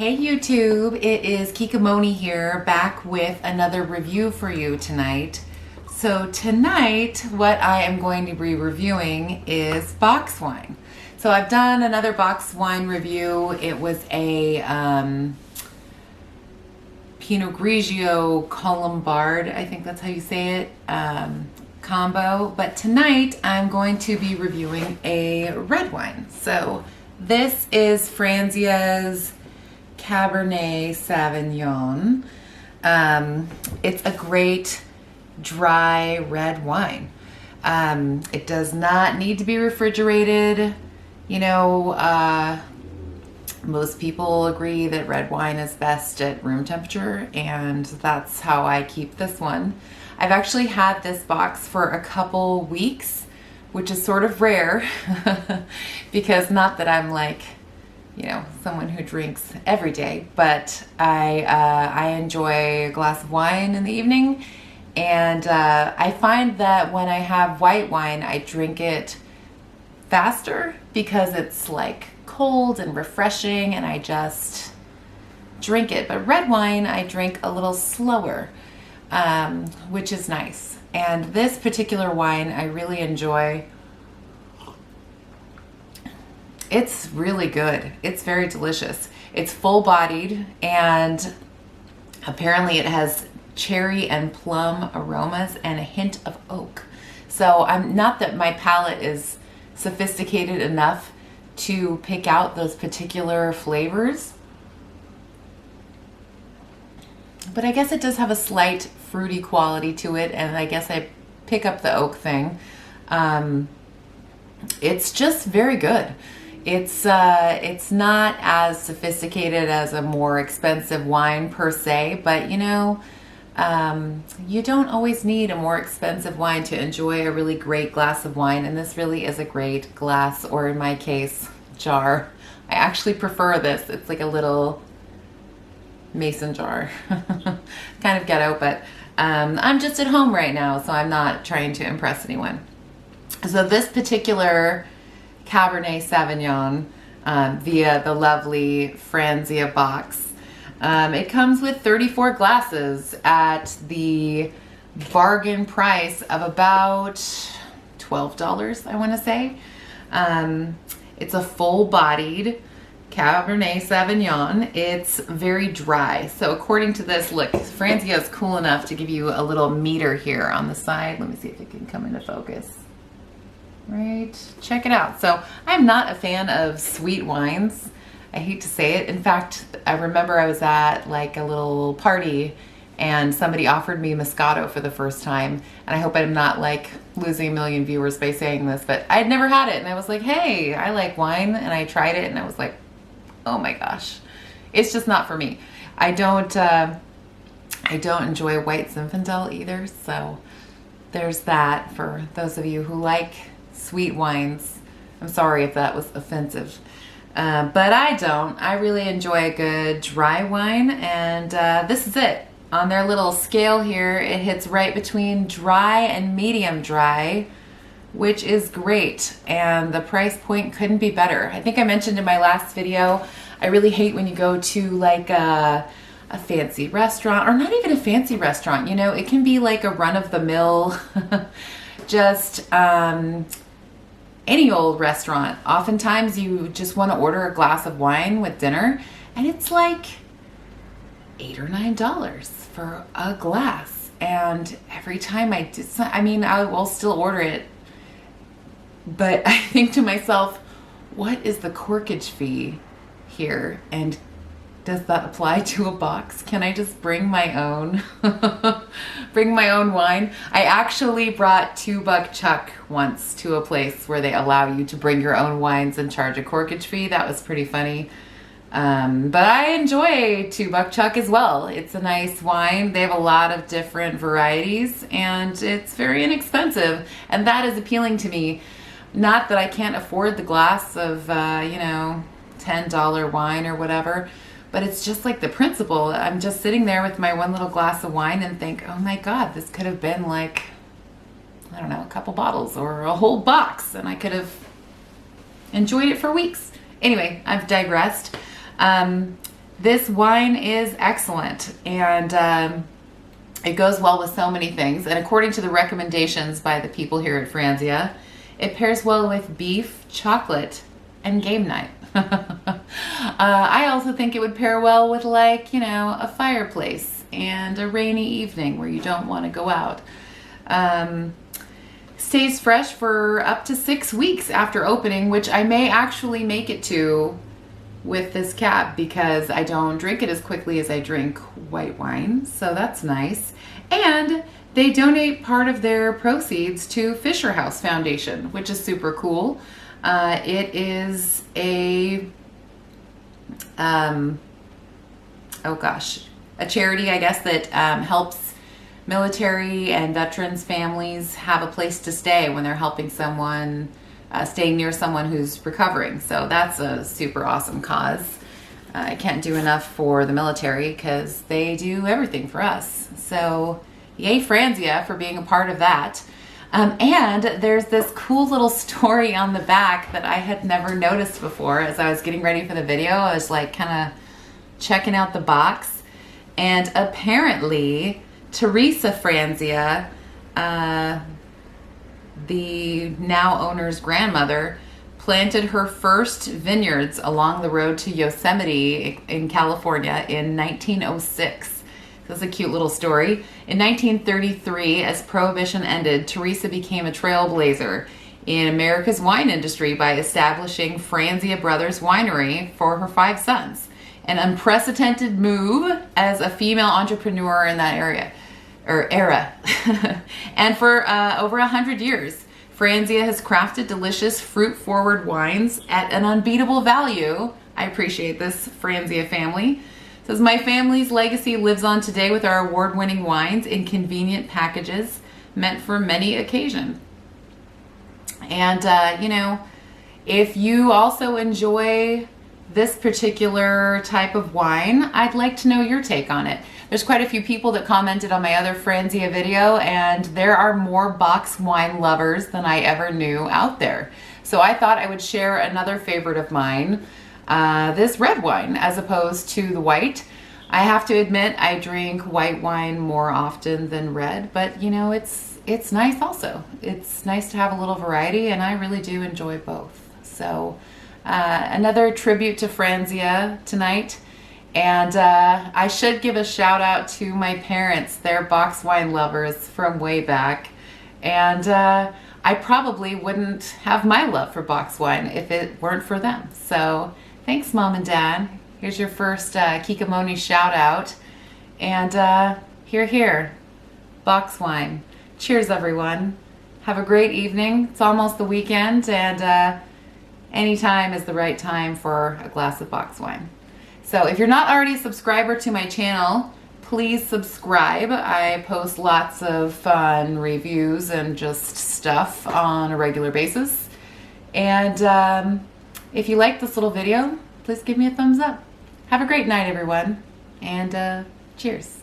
Hey YouTube, it is Kikamoni here, back with another review for you tonight. So tonight, what I am going to be reviewing is box wine. So I've done another box wine review. It was a Pinot Grigio Colombard, I think that's how you say it, combo. But tonight, I'm going to be reviewing a red wine. So this is Franzia's Cabernet Sauvignon. It's a great dry red wine. It does not need to be refrigerated. You know, most people agree that red wine is best at room temperature, and that's how I keep this one. I've actually had this box for a couple weeks, which is sort of rare because not that I'm like, you know, someone who drinks every day, but I enjoy a glass of wine in the evening, and I find that when I have white wine, I drink it faster because it's like cold and refreshing, and I just drink it. But red wine, I drink a little slower, which is nice. And this particular wine, I really enjoy. It's really good. It's very delicious. It's full-bodied, and apparently it has cherry and plum aromas and a hint of oak. So I'm not that my palate is sophisticated enough to pick out those particular flavors, but I guess it does have a slight fruity quality to it, and I guess I pick up the oak thing. It's just very good. It's not as sophisticated as a more expensive wine per se, but you know, you don't always need a more expensive wine to enjoy a really great glass of wine, and this really is a great glass, or in my case, jar. I actually prefer this. It's like a little mason jar. Kind of ghetto, but I'm just at home right now, so I'm not trying to impress anyone. So this particular Cabernet Sauvignon via the lovely Franzia box, it comes with 34 glasses at the bargain price of about $12, I want to say. It's a full-bodied Cabernet Sauvignon. It's very dry. So according to this, look, Franzia is cool enough to give you a little meter here on the side. Let me see if it can come into focus. Right, check it out. So I'm not a fan of sweet wines. I hate to say it. In fact, I remember I was at like a little party and somebody offered me Moscato for the first time. And I hope I'm not like losing a million viewers by saying this, but I'd never had it. And I was like, hey, I like wine. And I tried it and I was like, oh my gosh, it's just not for me. I don't enjoy white Zinfandel either. So there's that for those of you who like sweet wines. I'm sorry if that was offensive, but I don't. I really enjoy a good dry wine, and this is it. On their little scale here, it hits right between dry and medium dry, which is great, and the price point couldn't be better. I think I mentioned in my last video, I really hate when you go to like a fancy restaurant, or not even a fancy restaurant, you know, it can be like a run-of-the-mill, just any old restaurant. Oftentimes you just want to order a glass of wine with dinner, and it's like $8 or $9 for a glass. And every time I will still order it, but I think to myself, what is the corkage fee here? And does that apply to a box? Can I just bring my own? Bring my own wine? I actually brought $2 Chuck once to a place where they allow you to bring your own wines and charge a corkage fee. That was pretty funny. But I enjoy $2 Chuck as well. It's a nice wine. They have a lot of different varieties, and it's very inexpensive. And that is appealing to me. Not that I can't afford the glass of, you know, $10 wine or whatever, but it's just like the principle. I'm just sitting there with my one little glass of wine and think, oh my God, this could have been like, I don't know, a couple bottles or a whole box, and I could have enjoyed it for weeks. Anyway, I've digressed. this wine is excellent, and it goes well with so many things. And according to the recommendations by the people here at Franzia, it pairs well with beef, chocolate, and game night. I also think it would pair well with, like, you know, a fireplace and a rainy evening where you don't want to go out. Stays fresh for up to 6 weeks after opening, which I may actually make it to with this cab because I don't drink it as quickly as I drink white wine, so that's nice. And they donate part of their proceeds to Fisher House Foundation, which is super cool. It is a a charity, I guess, that helps military and veterans families have a place to stay when they're helping someone, staying near someone who's recovering. So that's a super awesome cause. I can't do enough for the military because they do everything for us. So yay Franzia for being a part of that. And there's this cool little story on the back that I had never noticed before. As I was getting ready for the video, I was like kind of checking out the box, and apparently Teresa Franzia, the now owner's grandmother, planted her first vineyards along the road to Yosemite in California in 1906. That's a cute little story. In 1933, as Prohibition ended, Teresa became a trailblazer in America's wine industry by establishing Franzia Brothers Winery for her 5 sons. An unprecedented move as a female entrepreneur in that era. And for over 100 years, Franzia has crafted delicious fruit-forward wines at an unbeatable value. I appreciate this, Franzia family. It says, my family's legacy lives on today with our award-winning wines in convenient packages meant for many occasions. And, you know, if you also enjoy this particular type of wine, I'd like to know your take on it. There's quite a few people that commented on my other Franzia video, and there are more box wine lovers than I ever knew out there. So I thought I would share another favorite of mine, this red wine, as opposed to the white. I have to admit I drink white wine more often than red, but you know, it's nice also. It's nice to have a little variety, and I really do enjoy both. So another tribute to Franzia tonight. And I should give a shout out to my parents. They're box wine lovers from way back. And I probably wouldn't have my love for box wine if it weren't for them. So thanks, Mom and Dad. Here's your first Kikamoni shout out. And here, box wine. Cheers, everyone. Have a great evening. It's almost the weekend, and any time is the right time for a glass of box wine. So if you're not already a subscriber to my channel, please subscribe. I post lots of fun reviews and just stuff on a regular basis. And if you like this little video, please give me a thumbs up. Have a great night, everyone, and cheers.